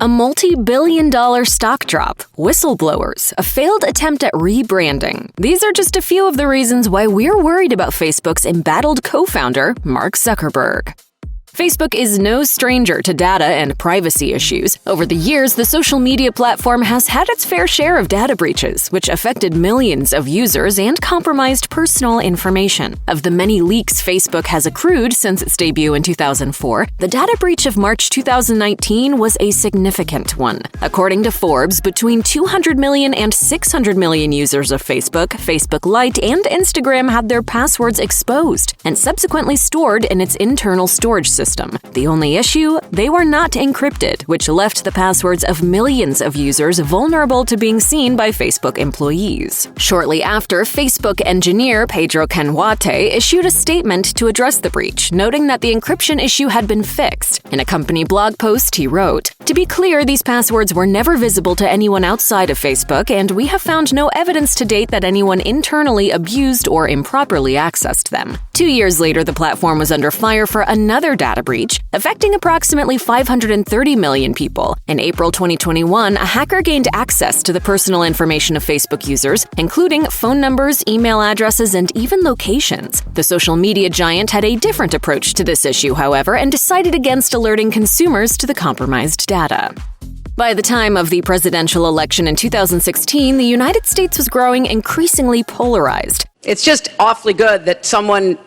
A multi-billion-dollar stock drop, whistleblowers, a failed attempt at rebranding. These are just a few of the reasons why we're worried about Facebook's embattled co-founder, Mark Zuckerberg. Facebook is no stranger to data and privacy issues. Over the years, the social media platform has had its fair share of data breaches, which affected millions of users and compromised personal information. Of the many leaks Facebook has accrued since its debut in 2004, the data breach of March 2019 was a significant one. According to Forbes, between 200 million and 600 million users of Facebook, Facebook Lite, and Instagram had their passwords exposed and subsequently stored in its internal storage system. The only issue? They were not encrypted, which left the passwords of millions of users vulnerable to being seen by Facebook employees. Shortly after, Facebook engineer Pedro Canwate issued a statement to address the breach, noting that the encryption issue had been fixed. In a company blog post, he wrote, "To be clear, these passwords were never visible to anyone outside of Facebook, and we have found no evidence to date that anyone internally abused or improperly accessed them." 2 years later, the platform was under fire for another data breach, affecting approximately 530 million people. In April 2021, a hacker gained access to the personal information of Facebook users, including phone numbers, email addresses, and even locations. The social media giant had a different approach to this issue, however, and decided against alerting consumers to the compromised data. By the time of the presidential election in 2016, the United States was growing increasingly polarized. It's just awfully good that someone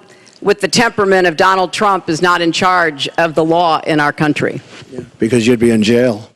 with the temperament of Donald Trump is not in charge of the law in our country. Because you'd be in jail.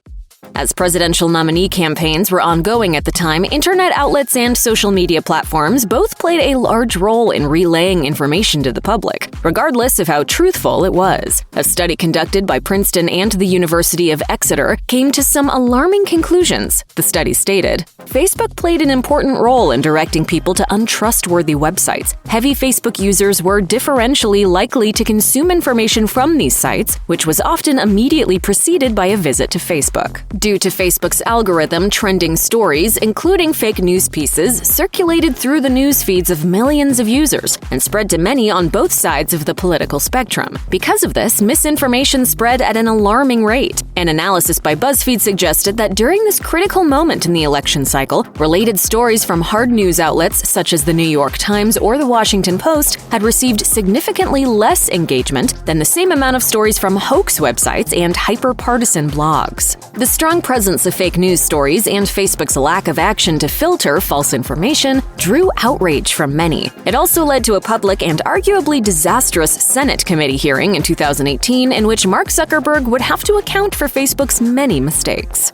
As presidential nominee campaigns were ongoing at the time, internet outlets and social media platforms both played a large role in relaying information to the public, regardless of how truthful it was. A study conducted by Princeton and the University of Exeter came to some alarming conclusions. The study stated, Facebook played an important role in directing people to untrustworthy websites. Heavy Facebook users were differentially likely to consume information from these sites, which was often immediately preceded by a visit to Facebook. Due to Facebook's algorithm, trending stories, including fake news pieces, circulated through the news feeds of millions of users and spread to many on both sides of the political spectrum. Because of this, misinformation spread at an alarming rate. An analysis by BuzzFeed suggested that during this critical moment in the election cycle, related stories from hard news outlets such as the New York Times or the Washington Post had received significantly less engagement than the same amount of stories from hoax websites and hyper-partisan blogs. The strong presence of fake news stories and Facebook's lack of action to filter false information drew outrage from many. It also led to a public and arguably disastrous Senate committee hearing in 2018 in which Mark Zuckerberg would have to account for Facebook's many mistakes.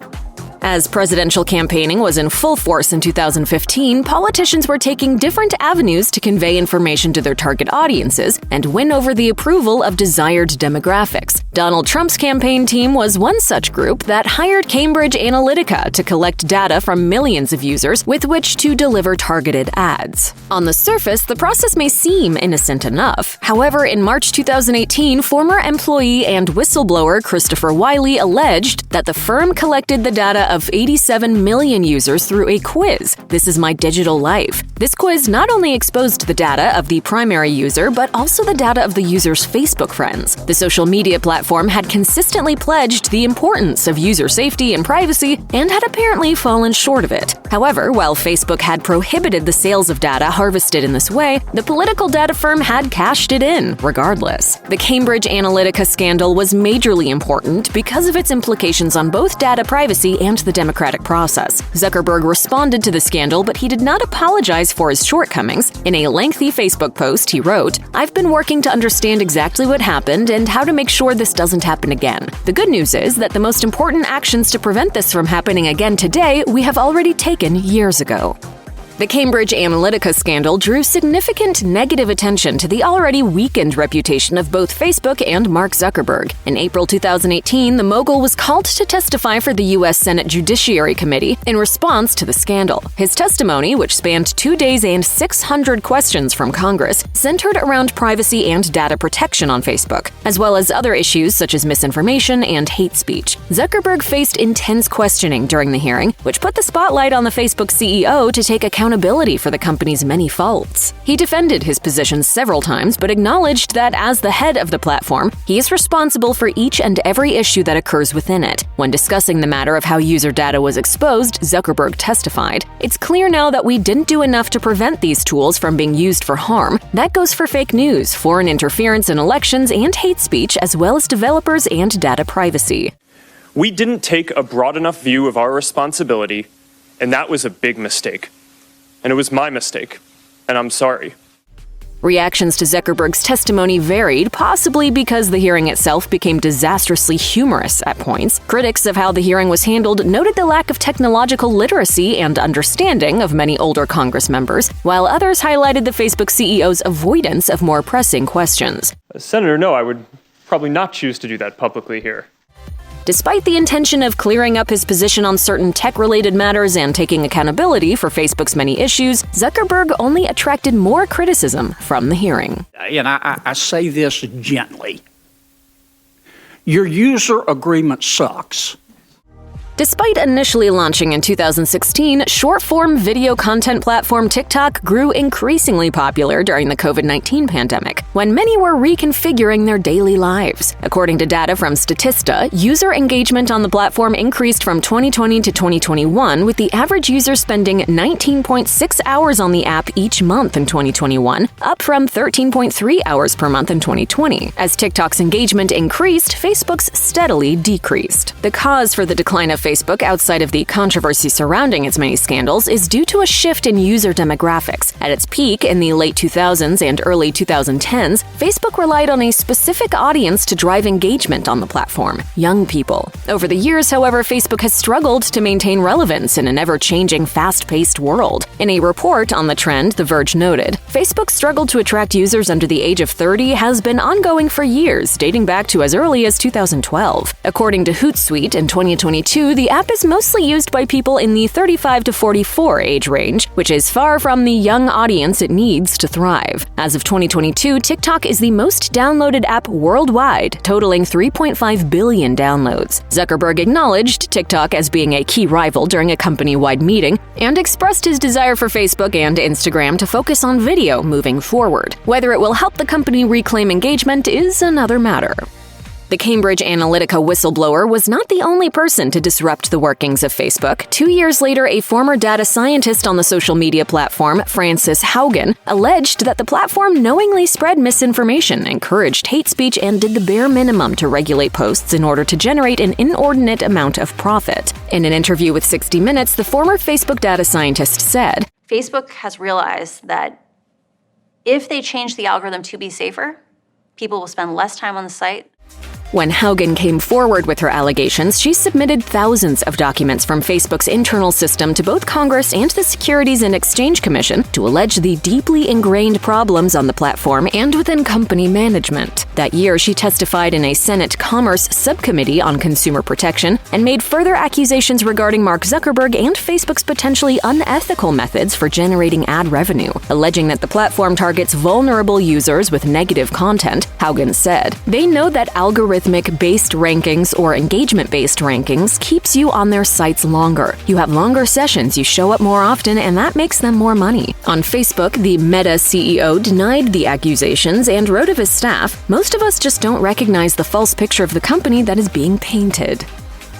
As presidential campaigning was in full force in 2015, politicians were taking different avenues to convey information to their target audiences and win over the approval of desired demographics. Donald Trump's campaign team was one such group that hired Cambridge Analytica to collect data from millions of users with which to deliver targeted ads. On the surface, the process may seem innocent enough. However, in March 2018, former employee and whistleblower Christopher Wiley alleged that the firm collected the data of 87 million users through a quiz, This Is My Digital Life. This quiz not only exposed the data of the primary user, but also the data of the user's Facebook friends. The social media platform had consistently pledged the importance of user safety and privacy and had apparently fallen short of it. However, while Facebook had prohibited the sales of data harvested in this way, the political data firm had cashed it in, regardless. The Cambridge Analytica scandal was majorly important because of its implications on both data privacy and the democratic process. Zuckerberg responded to the scandal, but he did not apologize for his shortcomings. In a lengthy Facebook post, he wrote, "I've been working to understand exactly what happened and how to make sure this doesn't happen again. The good news is that the most important actions to prevent this from happening again today we have already taken years ago." The Cambridge Analytica scandal drew significant negative attention to the already weakened reputation of both Facebook and Mark Zuckerberg. In April 2018, the mogul was called to testify for the U.S. Senate Judiciary Committee in response to the scandal. His testimony, which spanned 2 days and 600 questions from Congress, centered around privacy and data protection on Facebook, as well as other issues such as misinformation and hate speech. Zuckerberg faced intense questioning during the hearing, which put the spotlight on the Facebook CEO to take accountability accountability for the company's many faults. He defended his position several times, but acknowledged that as the head of the platform, he is responsible for each and every issue that occurs within it. When discussing the matter of how user data was exposed, Zuckerberg testified, "It's clear now that we didn't do enough to prevent these tools from being used for harm. That goes for fake news, foreign interference in elections, and hate speech, as well as developers and data privacy." We didn't take a broad enough view of our responsibility, and that was a big mistake. And it was my mistake, and I'm sorry. Reactions to Zuckerberg's testimony varied, possibly because the hearing itself became disastrously humorous at points. Critics of how the hearing was handled noted the lack of technological literacy and understanding of many older Congress members, while others highlighted the Facebook CEO's avoidance of more pressing questions. Senator, no, I would probably not choose to do that publicly here. Despite the intention of clearing up his position on certain tech-related matters and taking accountability for Facebook's many issues, Zuckerberg only attracted more criticism from the hearing. And I say this gently. Your user agreement sucks. Despite initially launching in 2016, short-form video content platform TikTok grew increasingly popular during the COVID-19 pandemic, when many were reconfiguring their daily lives. According to data from Statista, user engagement on the platform increased from 2020 to 2021, with the average user spending 19.6 hours on the app each month in 2021, up from 13.3 hours per month in 2020. As TikTok's engagement increased, Facebook's steadily decreased. The cause for the decline of Facebook, outside of the controversy surrounding its many scandals, is due to a shift in user demographics. At its peak in the late 2000s and early 2010s, Facebook relied on a specific audience to drive engagement on the platform: young people. Over the years, however, Facebook has struggled to maintain relevance in an ever-changing, fast-paced world. In a report on the trend, The Verge noted, Facebook's struggle to attract users under the age of 30 has been ongoing for years, dating back to as early as 2012. According to Hootsuite, in 2022, the app is mostly used by people in the 35 to 44 age range, which is far from the young audience it needs to thrive. As of 2022, TikTok is the most downloaded app worldwide, totaling 3.5 billion downloads. Zuckerberg acknowledged TikTok as being a key rival during a company-wide meeting and expressed his desire for Facebook and Instagram to focus on video moving forward. Whether it will help the company reclaim engagement is another matter. The Cambridge Analytica whistleblower was not the only person to disrupt the workings of Facebook. 2 years later, a former data scientist on the social media platform, Frances Haugen, alleged that the platform knowingly spread misinformation, encouraged hate speech, and did the bare minimum to regulate posts in order to generate an inordinate amount of profit. In an interview with 60 Minutes, the former Facebook data scientist said, Facebook has realized that if they change the algorithm to be safer, people will spend less time on the site. When Haugen came forward with her allegations, she submitted thousands of documents from Facebook's internal system to both Congress and the Securities and Exchange Commission to allege the deeply ingrained problems on the platform and within company management. That year, she testified in a Senate Commerce Subcommittee on Consumer Protection and made further accusations regarding Mark Zuckerberg and Facebook's potentially unethical methods for generating ad revenue, alleging that the platform targets vulnerable users with negative content. Haugen said, "They know that algorithmic-based rankings or engagement-based rankings keeps you on their sites longer. You have longer sessions, you show up more often, and that makes them more money." On Facebook, the Meta CEO denied the accusations and wrote of his staff, "Most of us just don't recognize the false picture of the company that is being painted."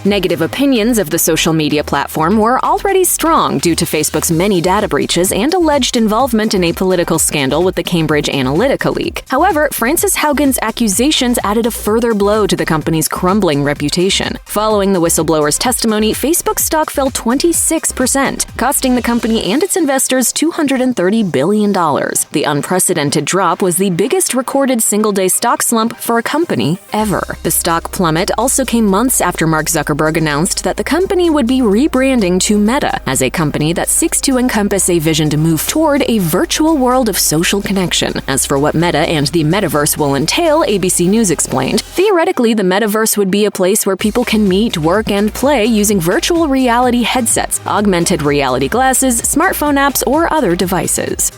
Negative opinions of the social media platform were already strong due to Facebook's many data breaches and alleged involvement in a political scandal with the Cambridge Analytica leak. However, Frances Haugen's accusations added a further blow to the company's crumbling reputation. Following the whistleblower's testimony, Facebook stock fell 26%, costing the company and its investors $230 billion. The unprecedented drop was the biggest recorded single-day stock slump for a company ever. The stock plummet also came months after Mark Zuckerberg announced that the company would be rebranding to Meta as a company that seeks to encompass a vision to move toward a virtual world of social connection. As for what Meta and the metaverse will entail, ABC News explained, theoretically, the metaverse would be a place where people can meet, work, and play using virtual reality headsets, augmented reality glasses, smartphone apps, or other devices.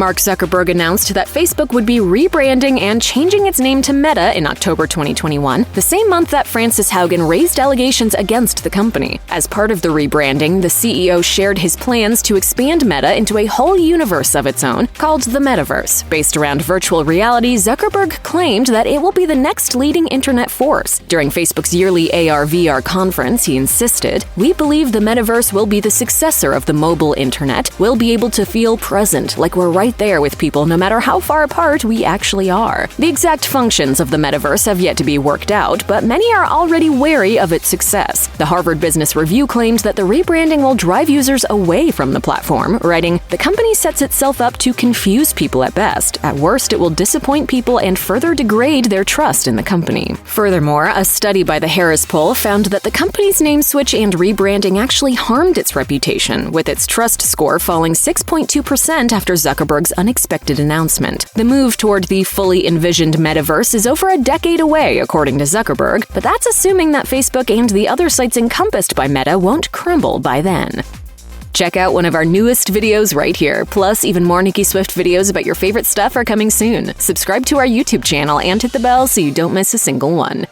Mark Zuckerberg announced that Facebook would be rebranding and changing its name to Meta in October 2021, the same month that Frances Haugen raised allegations against the company. As part of the rebranding, the CEO shared his plans to expand Meta into a whole universe of its own, called the Metaverse. Based around virtual reality, Zuckerberg claimed that it will be the next leading internet force. During Facebook's yearly AR/VR conference, he insisted, "We believe the Metaverse will be the successor of the mobile internet. We'll be able to feel present, like we're right there with people no matter how far apart we actually are." The exact functions of the Metaverse have yet to be worked out, but many are already wary of its success. The Harvard Business Review claimed that the rebranding will drive users away from the platform, writing, "The company sets itself up to confuse people at best. At worst, it will disappoint people and further degrade their trust in the company." Furthermore, a study by the Harris Poll found that the company's name switch and rebranding actually harmed its reputation, with its trust score falling 6.2% after Zuckerberg's unexpected announcement. The move toward the fully envisioned metaverse is over a decade away, according to Zuckerberg, but that's assuming that Facebook and the other sites encompassed by Meta won't crumble by then. Check out one of our newest videos right here. Plus, even more Nicki Swift videos about your favorite stuff are coming soon. Subscribe to our YouTube channel and hit the bell so you don't miss a single one.